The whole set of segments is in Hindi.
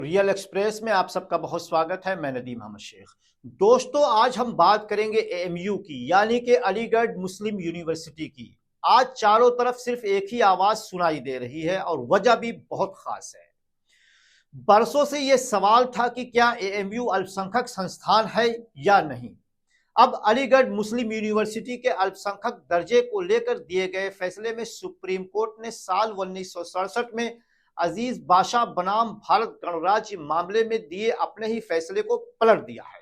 रियल एक्सप्रेस में आप सबका बहुत स्वागत है। मैं नदीम अहमद शेख। दोस्तों, आज हम बात करेंगे एएमयू की, यानी कि अलीगढ़ मुस्लिम यूनिवर्सिटी की। आज चारों तरफ सिर्फ एक ही आवाज सुनाई दे रही है और वजह भी बहुत खास है। बरसों से यह सवाल था कि क्या एएमयू अल्पसंख्यक संस्थान है या नहीं। अब अलीगढ़ मुस्लिम यूनिवर्सिटी के अल्पसंख्यक दर्जे को लेकर दिए गए फैसले में सुप्रीम कोर्ट ने साल 1967 में अजीज बादशाह बनाम भारत गणराज्य मामले में दिए अपने ही फैसले को पलट दिया है।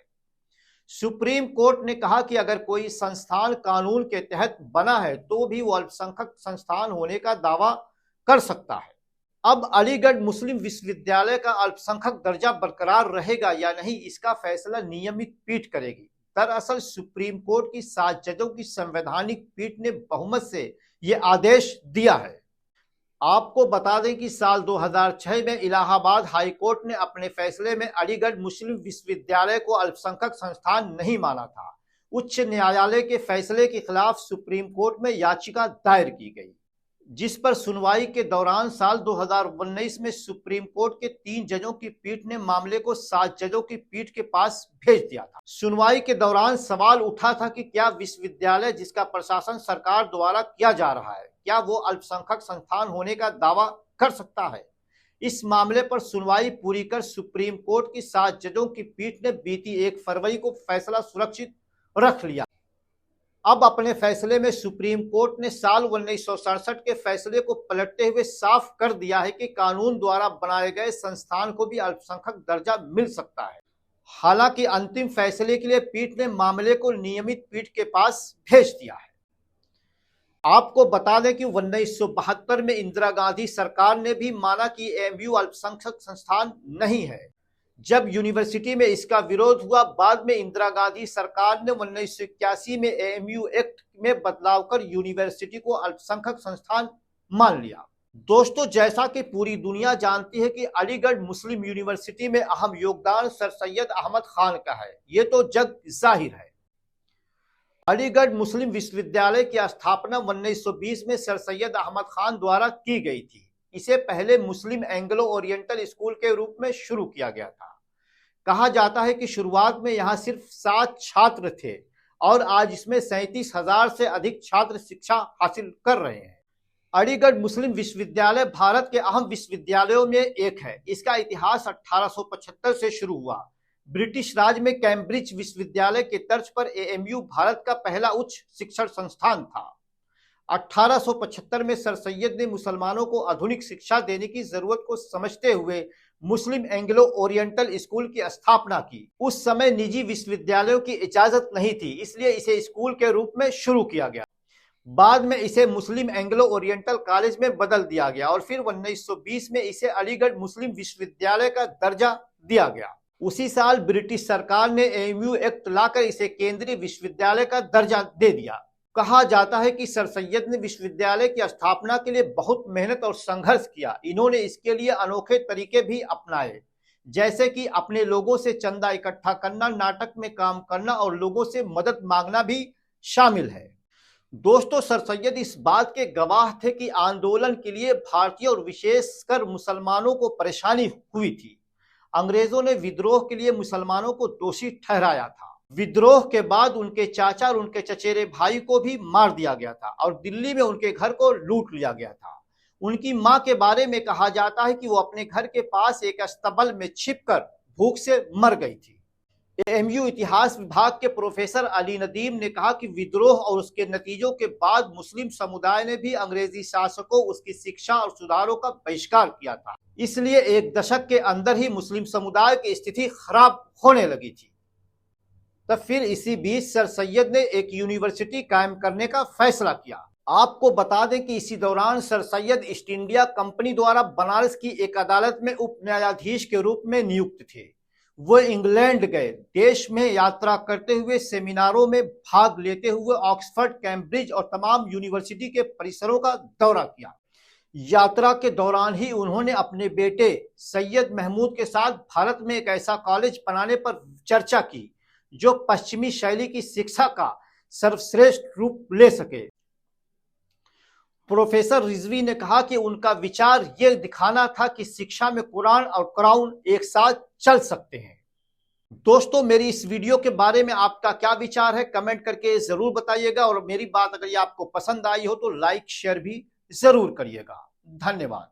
सुप्रीम कोर्ट ने कहा कि अगर कोई संस्थान कानून के तहत बना है तो भी वो अल्पसंख्यक संस्थान होने का दावा कर सकता है। अब अलीगढ़ मुस्लिम विश्वविद्यालय का अल्पसंख्यक दर्जा बरकरार रहेगा या नहीं, इसका फैसला नियमित पीठ करेगी। दरअसल सुप्रीम कोर्ट की 7 जजों की संवैधानिक पीठ ने बहुमत से यह आदेश दिया है। आपको बता दें कि साल 2006 में इलाहाबाद हाई कोर्ट ने अपने फैसले में अलीगढ़ मुस्लिम विश्वविद्यालय को अल्पसंख्यक संस्थान नहीं माना था। उच्च न्यायालय के फैसले के खिलाफ सुप्रीम कोर्ट में याचिका दायर की गई, जिस पर सुनवाई के दौरान साल 2019 में सुप्रीम कोर्ट के 3 जजों की पीठ ने मामले को 7 जजों की पीठ के पास भेज दिया था। सुनवाई के दौरान सवाल उठा था कि क्या विश्वविद्यालय जिसका प्रशासन सरकार द्वारा किया जा रहा है, क्या वो अल्पसंख्यक संस्थान होने का दावा कर सकता है। इस मामले पर सुनवाई पूरी कर सुप्रीम कोर्ट की 7 जजों की पीठ ने बीती 1 फरवरी को फैसला सुरक्षित रख लिया। अब अपने फैसले में सुप्रीम कोर्ट ने साल 1967 के फैसले को पलटते हुए साफ कर दिया है कि कानून द्वारा बनाए गए संस्थान को भी अल्पसंख्यक दर्जा मिल सकता है। हालांकि अंतिम फैसले के लिए पीठ ने मामले को नियमित पीठ के पास भेज दिया है। आपको बता दें कि 1972 में इंदिरा गांधी सरकार ने भी माना कि एएमयू अल्पसंख्यक संस्थान नहीं है। जब यूनिवर्सिटी में इसका विरोध हुआ, बाद में इंदिरा गांधी सरकार ने 1981 में एएमयू एक्ट में बदलाव कर यूनिवर्सिटी को अल्पसंख्यक संस्थान मान लिया। दोस्तों, जैसा कि पूरी दुनिया जानती है कि अलीगढ़ मुस्लिम यूनिवर्सिटी में अहम योगदान सर सैयद अहमद खान का है, ये तो जग जाहिर है। अलीगढ़ मुस्लिम विश्वविद्यालय की स्थापना 1920 में सर सैयद अहमद खान द्वारा की गई थी। इसे पहले मुस्लिम एंग्लो ओरिएंटल स्कूल के रूप में शुरू किया गया था। कहा जाता है कि शुरुआत में यहाँ सिर्फ 7 छात्र थे और आज इसमें 37,000 से अधिक छात्र शिक्षा हासिल कर रहे हैं। अलीगढ़ मुस्लिम विश्वविद्यालय भारत के अहम विश्वविद्यालयों में एक है। इसका इतिहास 1875 से शुरू हुआ। ब्रिटिश राज में कैम्ब्रिज विश्वविद्यालय के तर्ज पर एएमयू भारत का पहला उच्च शिक्षण संस्थान था। 1875 में सर सैयद ने मुसलमानों को आधुनिक शिक्षा देने की जरूरत को समझते हुए मुस्लिम एंग्लो ओरिएंटल स्कूल की स्थापना की। उस समय निजी विश्वविद्यालयों की इजाजत नहीं थी, इसलिए इसे स्कूल के रूप में शुरू किया गया। बाद में इसे मुस्लिम एंग्लो ओरिएंटल कॉलेज में बदल दिया गया और फिर 1920 में इसे अलीगढ़ मुस्लिम विश्वविद्यालय का दर्जा दिया गया। उसी साल ब्रिटिश सरकार ने एएमयू एक्ट लाकर इसे केंद्रीय विश्वविद्यालय का दर्जा दे दिया। कहा जाता है कि सर सैयद ने विश्वविद्यालय की स्थापना के लिए बहुत मेहनत और संघर्ष किया। इन्होंने इसके लिए अनोखे तरीके भी अपनाए, जैसे कि अपने लोगों से चंदा इकट्ठा करना, नाटक में काम करना और लोगों से मदद मांगना भी शामिल है। दोस्तों, सर सैयद इस बात के गवाह थे कि आंदोलन के लिए भारतीय और विशेषकर मुसलमानों को परेशानी हुई थी। अंग्रेजों ने विद्रोह के लिए मुसलमानों को दोषी ठहराया था। विद्रोह के बाद उनके चाचा और उनके चचेरे भाई को भी मार दिया गया था और दिल्ली में उनके घर को लूट लिया गया था। उनकी मां के बारे में कहा जाता है कि वो अपने घर के पास एक अस्तबल में छिपकर भूख से मर गई थी। एएमयू इतिहास विभाग के प्रोफेसर अली नदीम ने कहा कि विद्रोह और उसके नतीजों के बाद मुस्लिम समुदाय ने भी अंग्रेजी शासकों, उसकी शिक्षा और सुधारों का बहिष्कार किया था। इसलिए 1 दशक के अंदर ही मुस्लिम समुदाय की स्थिति खराब होने लगी थी। तब फिर इसी बीच सर सैयद ने एक यूनिवर्सिटी कायम करने का फैसला किया। आपको बता दें कि इसी दौरान sir Syed east India company द्वारा बनारस की एक अदालत में उप न्यायाधीश के रूप में नियुक्त थे। वो इंग्लैंड गए, देश में यात्रा करते हुए, सेमिनारों में भाग लेते हुए ऑक्सफोर्ड, कैम्ब्रिज और तमाम यूनिवर्सिटी के परिसरों का दौरा किया। यात्रा के दौरान ही उन्होंने अपने बेटे सैयद महमूद के साथ भारत में एक ऐसा कॉलेज बनाने पर चर्चा की जो पश्चिमी शैली की शिक्षा का सर्वश्रेष्ठ रूप ले सके। प्रोफेसर रिजवी ने कहा कि उनका विचार यह दिखाना था कि शिक्षा में कुरान और क्राउन एक साथ चल सकते हैं। दोस्तों, मेरी इस वीडियो के बारे में आपका क्या विचार है, कमेंट करके जरूर बताइएगा। और मेरी बात अगर ये आपको पसंद आई हो तो लाइक शेयर भी जरूर करिएगा। धन्यवाद।